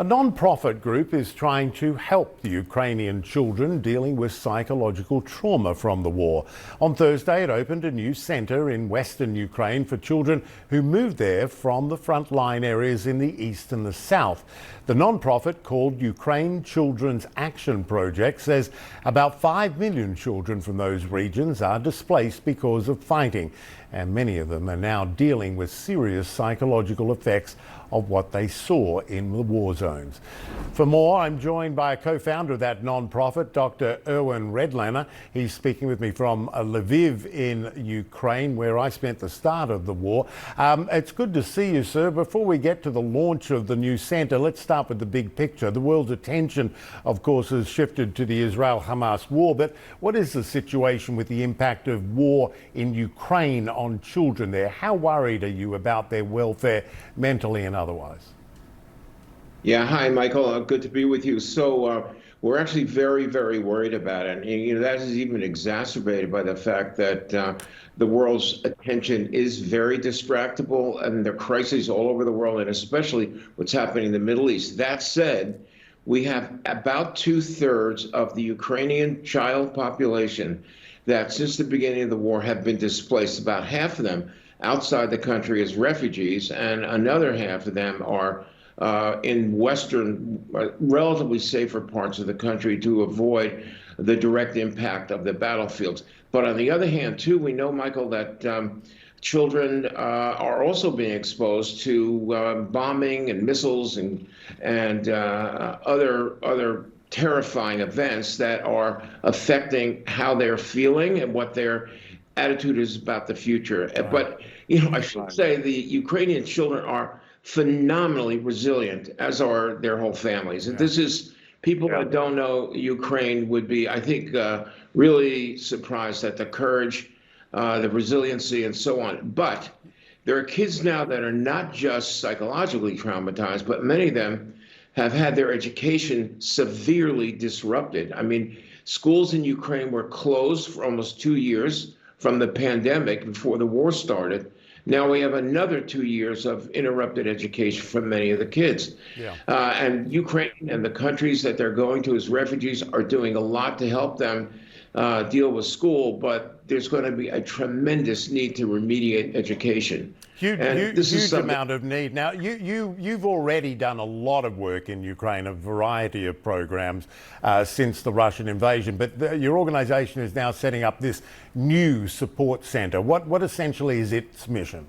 A non-profit group is trying to help the Ukrainian children dealing with psychological trauma from the war. On Thursday, it opened a new centre in western Ukraine for children who moved there from the frontline areas in the east and the south. The non-profit, called Ukraine Children's Action Project, says about 5 million children from those regions are displaced because of fighting, and many of them are now dealing with serious psychological effects of what they saw in the war zones. For more, I'm joined by a co-founder of that non-profit, Dr. Irwin Redlener. He's speaking with me from Lviv in Ukraine, where I spent the start of the war. It's good to see you, sir. Before we get to the launch of the new centre, let's start with the big picture. The world's attention, of course, has shifted to the Israel-Hamas war, but what is the situation with the impact of war in Ukraine on children there? How worried are you about their welfare, mentally and otherwise? Yeah, hi, Michael. Good to be with you. So we're actually very, very worried about it. And, that is even exacerbated by the fact that the world's attention is very distractible, and there are crises all over the world, and especially what's happening in the Middle East. That said, we have about 2/3 of the Ukrainian child population that since the beginning of the war have been displaced. About half of them outside the country as refugees, and another half of them are in western, relatively safer parts of the country to avoid the direct impact of the battlefields. But on the other hand, too, we know, Michael, that children are also being exposed to bombing and missiles and other terrifying events that are affecting how they're feeling and what their attitude is about the future. Right. But, I should say the Ukrainian children are phenomenally resilient, as are their whole families. And this is, people that don't know Ukraine would be, I think, really surprised at the courage, the resiliency, and so on. But there are kids now that are not just psychologically traumatized, but many of them have had their education severely disrupted. I mean, schools in Ukraine were closed for almost 2 years from the pandemic before the war started. Now we have another 2 years of interrupted education for many of the kids. Yeah. And Ukraine and the countries that they're going to as refugees are doing a lot to help them deal with school, but there's going to be a tremendous need to remediate education. Huge amount of need. Now, you've already done a lot of work in Ukraine, a variety of programs since the Russian invasion, but your organization is now setting up this new support center. What essentially is its mission?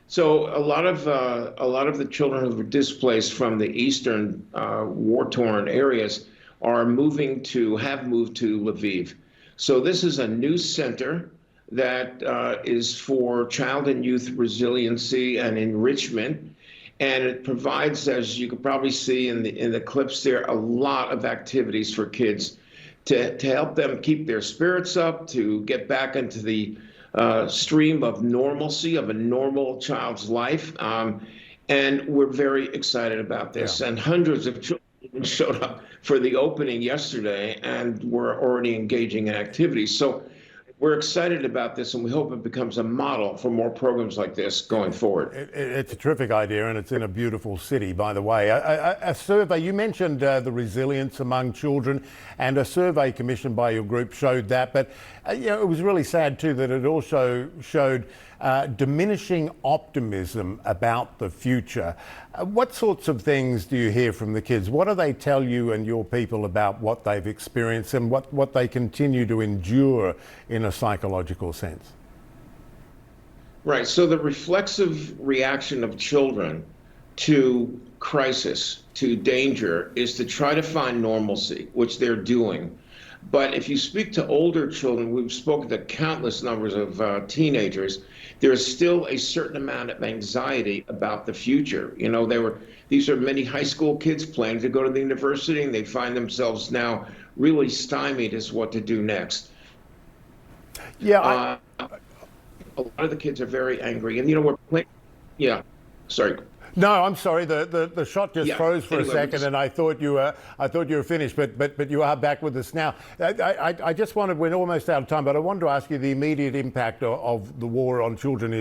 So a lot of the children who were displaced from the eastern war-torn areas have moved to Lviv. So this is a new center that is for child and youth resiliency and enrichment, and it provides, as you can probably see in the clips there, a lot of activities for kids to help them keep their spirits up, to get back into the stream of normalcy of a normal child's life, and we're very excited about this. Yeah. And hundreds of children showed up for the opening yesterday, and we're already engaging in activities. So we're excited about this, and we hope it becomes a model for more programs like this going forward. It's a terrific idea, and it's in a beautiful city, by the way. A survey, you mentioned the resilience among children, and a survey commissioned by your group showed that. But it was really sad, too, that it also showed diminishing optimism about the future. What sorts of things do you hear from the kids? What do they tell you and your people about what they've experienced and what they continue to endure in a psychological sense? Right. So the reflexive reaction of children to crisis, to danger, is to try to find normalcy, which they're doing. But if you speak to older children, we've spoken to countless numbers of teenagers, there's still a certain amount of anxiety about the future. These are many high school kids planning to go to the university, and they find themselves now really stymied as what to do next. Yeah, a lot of the kids are very angry, and we're playing. Yeah, sorry. No, I'm sorry. The shot just Yeah. froze for Anyway, a second, and I thought you were finished. But you are back with us now. I just wanted. We're almost out of time, but I wanted to ask you, the immediate impact of the war on children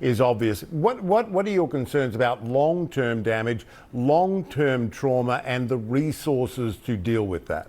is obvious. What are your concerns about long-term damage, long-term trauma, and the resources to deal with that?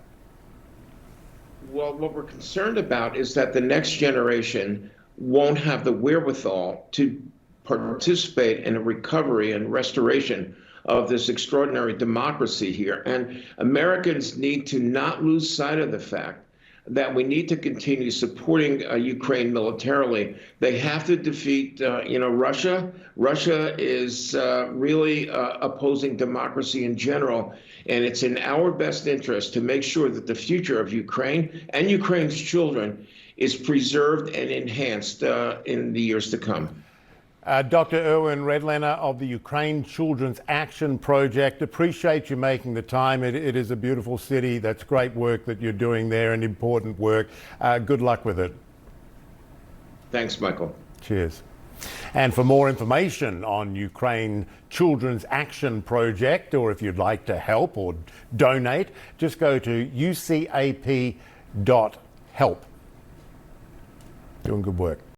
Well, what we're concerned about is that the next generation won't have the wherewithal to participate in a recovery and restoration of this extraordinary democracy here. And Americans need to not lose sight of the fact that we need to continue supporting Ukraine militarily. They have to defeat, Russia. Russia is really opposing democracy in general, and it's in our best interest to make sure that the future of Ukraine and Ukraine's children is preserved and enhanced in the years to come. Dr. Irwin Redlener of the Ukraine Children's Action Project, appreciate you making the time. It is a beautiful city. That's great work that you're doing there, and important work. Good luck with it. Thanks, Michael. Cheers. And for more information on Ukraine Children's Action Project, or if you'd like to help or donate, just go to ucap.help. Doing good work.